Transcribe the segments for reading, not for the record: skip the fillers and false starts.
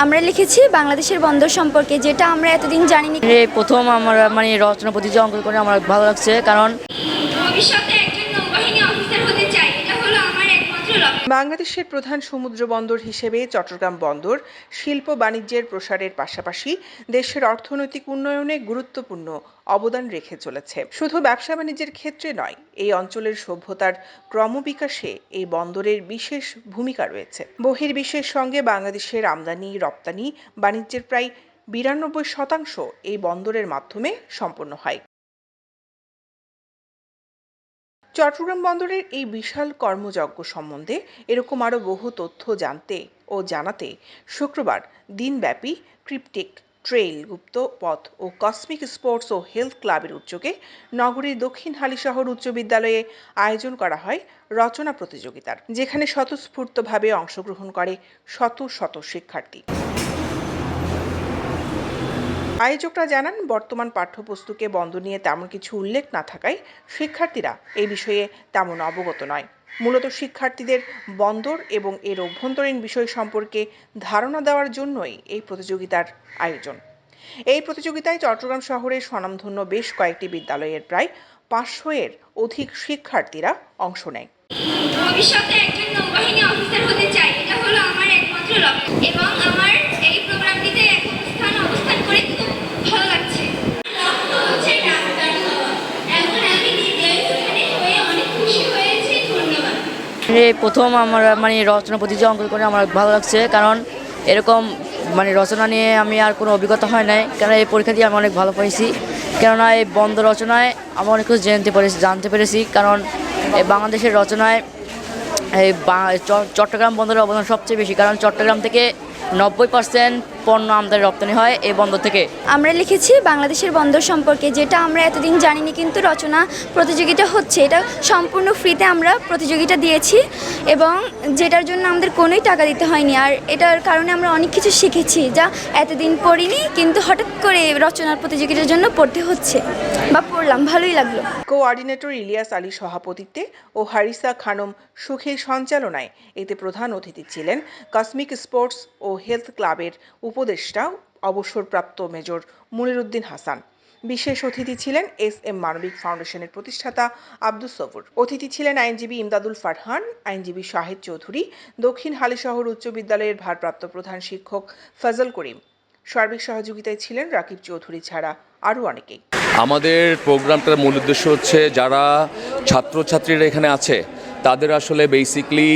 আমরা লিখেছি বাংলাদেশের বন্দর সম্পর্কে, যেটা আমরা এতদিন জানিনি। প্রথম আমার রচনা প্রতিযোগিতা অঙ্কন করে আমার ভালো লাগছে, কারণ ভবিষ্যতে একজন নৌবাহিনী অফিসার হতে চাই, এটা হলো আমার একমাত্র লক্ষ্য। বাংলাদেশের প্রধান সমুদ্র বন্দর হিসেবে চট্টগ্রাম বন্দর শিল্প বাণিজ্যের প্রসারের পাশাপাশি দেশের অর্থনৈতিক উন্নয়নে গুরুত্বপূর্ণ অবদান রেখে চলেছে। শুধু ব্যবসা বাণিজ্যের ক্ষেত্রে নয়, এই অঞ্চলের সভ্যতার ক্রমবিকাশে এই বন্দরের বিশেষ ভূমিকা রয়েছে। বহির্বিশ্বের সঙ্গে বাংলাদেশের আমদানি রপ্তানি বাণিজ্যের প্রায় 92% এই বন্দরের মাধ্যমে সম্পন্ন হয়। চট্টগ্রাম বন্দরের এই বিশাল কর্মযজ্ঞ সম্বন্ধে এরকম আরও বহু তথ্য জানতে ও জানাতে শুক্রবার দিনব্যাপী ক্রিপ্টিক ট্রেইল গুপ্ত পথ ও কসমিক স্পোর্টস ও হেলথ ক্লাবের উদ্যোগে নগরীর দক্ষিণ হালিশহর উচ্চ বিদ্যালয়ে আয়োজন করা হয় রচনা প্রতিযোগিতার, যেখানে স্বতঃস্ফূর্তভাবে অংশগ্রহণ করে শত শত শিক্ষার্থী। আয়োজকরা জানান, বর্তমান পাঠ্যপুস্তকে বন্দর নিয়ে তেমন কিছু উল্লেখ না থাকায় শিক্ষার্থীরা এই বিষয়ে তেমন অবগত নয়। মূলত শিক্ষার্থীদের বন্দর এবং এর অভ্যন্তরীণ বিষয় সম্পর্কে ধারণা দেওয়ার জন্যই এই প্রতিযোগিতার আয়োজন। এই প্রতিযোগিতায় চট্টগ্রাম শহরের স্বনামধন্য বেশ কয়েকটি বিদ্যালয়ের প্রায় 500 এর অধিক শিক্ষার্থীরা অংশ নেয়। ভবিষ্যতে একজন নৌবাহিনী অফিসার হতে চাই, এটা হলো আমার একমাত্র লক্ষ্য, এবং আমার এই প্রোগ্রামটিতে এখন অবস্থান করে খুব ভালো লাগছে। লক্ষ্য হচ্ছে ডাক্তার হওয়া। এখন আমি এখানে হয়ে অনেক খুশি হয়েছি। ধন্যবাদ। প্রথম আমার রচনা প্রতিযোগিতা অঙ্কন করে আমার ভালো লাগছে, কারণ এরকম রচনা নিয়ে আমি আর কোনো অভিজ্ঞতা হয় নাই, কারণ এই পরীক্ষা দিয়ে আমি অনেক ভালো পেয়েছি। কেননা এই বন্দর রচনায় আমি অনেক কিছু জানতে পেরেছি, কারণ এই বাংলাদেশের রচনায় এই চট্টগ্রাম বন্দরের অবদান সবচেয়ে বেশি, কারণ চট্টগ্রাম থেকে 90% পণ্য আমদানি রপ্তানি হয় এই বন্দর থেকে। আমরা লিখেছি বাংলাদেশের বন্দর সম্পর্কে, যেটা আমরা এতদিন জানিনি, কিন্তু রচনা প্রতিযোগিতা হচ্ছে, এটা সম্পূর্ণ ফ্রিতে আমরা প্রতিযোগিতা দিয়েছি এবং যেটার জন্য আমাদের কোনোই টাকা দিতে হয়নি। আর এটার কারণে আমরা অনেক কিছু শিখেছি যা এতদিন পড়িনি, কিন্তু হঠাৎ করে রচনার প্রতিযোগিতার জন্য পড়তে হচ্ছে বা পড়লাম, ভালোই লাগলো। কোঅর্ডিনেটর ইলিয়াস আলী সভাপতিত্বে ও হারিসা খানম সুখীর সঞ্চালনায় এতে প্রধান অতিথি ছিলেন কসমিক স্পোর্টস ও হেলথ ক্লাবের উপদেষ্টা অবসরপ্রাপ্ত মেজর মুনিরুদ্দিন হাসান। বিশেষ অতিথি ছিলেন এস.এম. মানবিক ফাউন্ডেশনের প্রতিষ্ঠাতা আব্দুস সবুর। অতিথি ছিলেন আইনজীবী ইমদাদুল ফারহান, আইনজীবী শাহেদ চৌধুরী, দক্ষিণ হালিশহর উচ্চ বিদ্যালয়ের ভারপ্রাপ্ত প্রধান শিক্ষক ফজল করিম। সার্বিক সহযোগিতায় ছিলেন রাকিব চৌধুরী ছাড়া আরও অনেকেই। আমাদের প্রোগ্রামটার মূল উদ্দেশ্য হচ্ছে যারা ছাত্রছাত্রীরা এখানে আছে তাদের আসলে বেসিকলি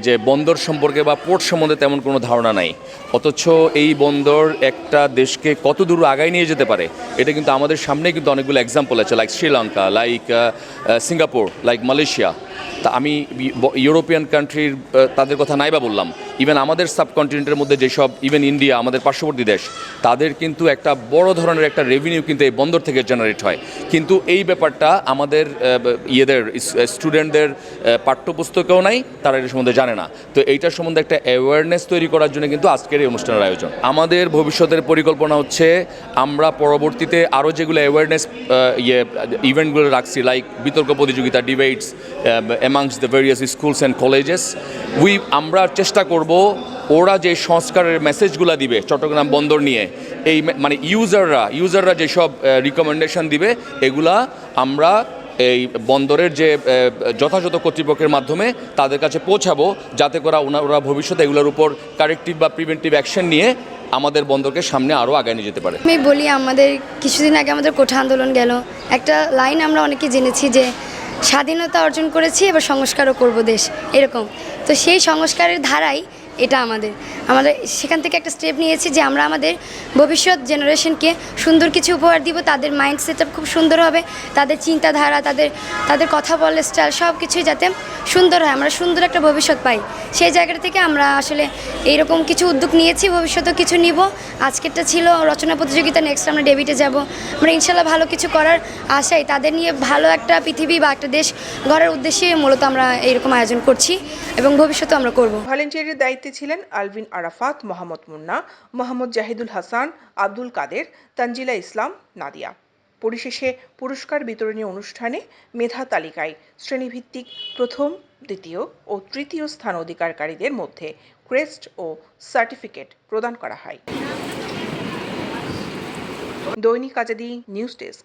যে বন্দর সম্পর্কে বা পোর্ট সম্বন্ধে তেমন কোনো ধারণা নাই, অথচ এই বন্দর একটা দেশকে কত দূর আগায় নিয়ে যেতে পারে এটা কিন্তু আমাদের সামনে কিন্তু অনেকগুলো এক্সাম্পল আছে, like Sri Lanka, like Singapore, like Malaysia. তা আমি ইউরোপিয়ান কান্ট্রির তাদের কথা নাই বা বললাম, ইভেন আমাদের সাবকন্টিনেন্টের মধ্যে যেসব ইভেন ইন্ডিয়া আমাদের পার্শ্ববর্তী দেশ, তাদের কিন্তু একটা বড় ধরনের একটা রেভিনিউ কিন্তু এই বন্দর থেকে জেনারেট হয়। কিন্তু এই ব্যাপারটা আমাদের স্টুডেন্টদের পাঠ্যপুস্তকেও নাই, তারা এর সম্বন্ধে জানে না। তো এইটার সম্বন্ধে একটা অ্যাওয়ারনেস তৈরি করার জন্য কিন্তু আজকের এই অনুষ্ঠানের আয়োজন। আমাদের ভবিষ্যতের পরিকল্পনা হচ্ছে আমরা পরবর্তীতে আরও যেগুলো অ্যাওয়ারনেস ইভেন্টগুলো রাখছি, লাইক বিতর্ক প্রতিযোগিতা, debates amongst the various schools and colleges, আমরা চেষ্টা করব ওরা যে সংস্কারের মেসেজগুলো দিবে চট্টগ্রাম বন্দর নিয়ে, এই ইউজাররা যেসব রিকমেন্ডেশন দিবে এগুলা আমরা এই বন্দরের যে যথাযথ কর্তৃপক্ষের মাধ্যমে তাদের কাছে পৌঁছাবো, যাতে করে ওরা ভবিষ্যতে এগুলোর উপর কারেক্টিভ বা প্রিভেন্টিভ অ্যাকশন নিয়ে আমাদের বন্দরকে সামনে আরও আগায় নিয়ে যেতে পারে। আমি বলি, আমাদের কিছুদিন আগে আমাদের কোঠা আন্দোলন গেল, একটা লাইন আমরা অনেকে জেনেছি যে স্বাধীনতা অর্জন করেছি, এবার সংস্কারও করব দেশ, এরকম। তো সেই সংস্কারের ধারাই এটা আমাদের সেখান থেকে একটা স্টেপ নিয়েছি যে আমরা আমাদের ভবিষ্যৎ জেনারেশনকে সুন্দর কিছু উপহার দিব, তাদের মাইন্ড সেটআপ খুব সুন্দর হবে, তাদের চিন্তাধারা, তাদের কথা বলার স্টাইল সব কিছুই যাতে সুন্দর হয়, আমরা সুন্দর একটা ভবিষ্যৎ পাই। সেই জায়গাটা থেকে আমরা আসলে এইরকম কিছু উদ্যোগ নিয়েছি, ভবিষ্যতেও কিছু নিব। আজকেরটা ছিল রচনা প্রতিযোগিতা, নেক্সট আমরা ডেবিটে যাব। আমরা ইনশাল্লাহ ভালো কিছু করার আশায় তাদের নিয়ে ভালো একটা পৃথিবী বা একটা দেশ গড়ার উদ্দেশ্যে মূলত আমরা এইরকম আয়োজন করছি এবং ভবিষ্যতেও আমরা করব। ভলেন্টিয়ারের দায়িত্বে ছিলেন আলভিন আরাফাত, মোহাম্মদ মুন্না, মোহাম্মদ জাহিদুল হাসান, আব্দুল কাদের, তানজিলা ইসলাম, নাদিয়া। পরিশেষে পুরস্কার বিতরণী অনুষ্ঠানে মেধা তালিকায় শ্রেণীভিত্তিক প্রথম, দ্বিতীয় ও তৃতীয় স্থান অধিকারীদের মধ্যে ক্রেস্ট ও সার্টিফিকেট প্রদান করা হয়। দৈনিক আজাদী নিউজ ডেস্ক।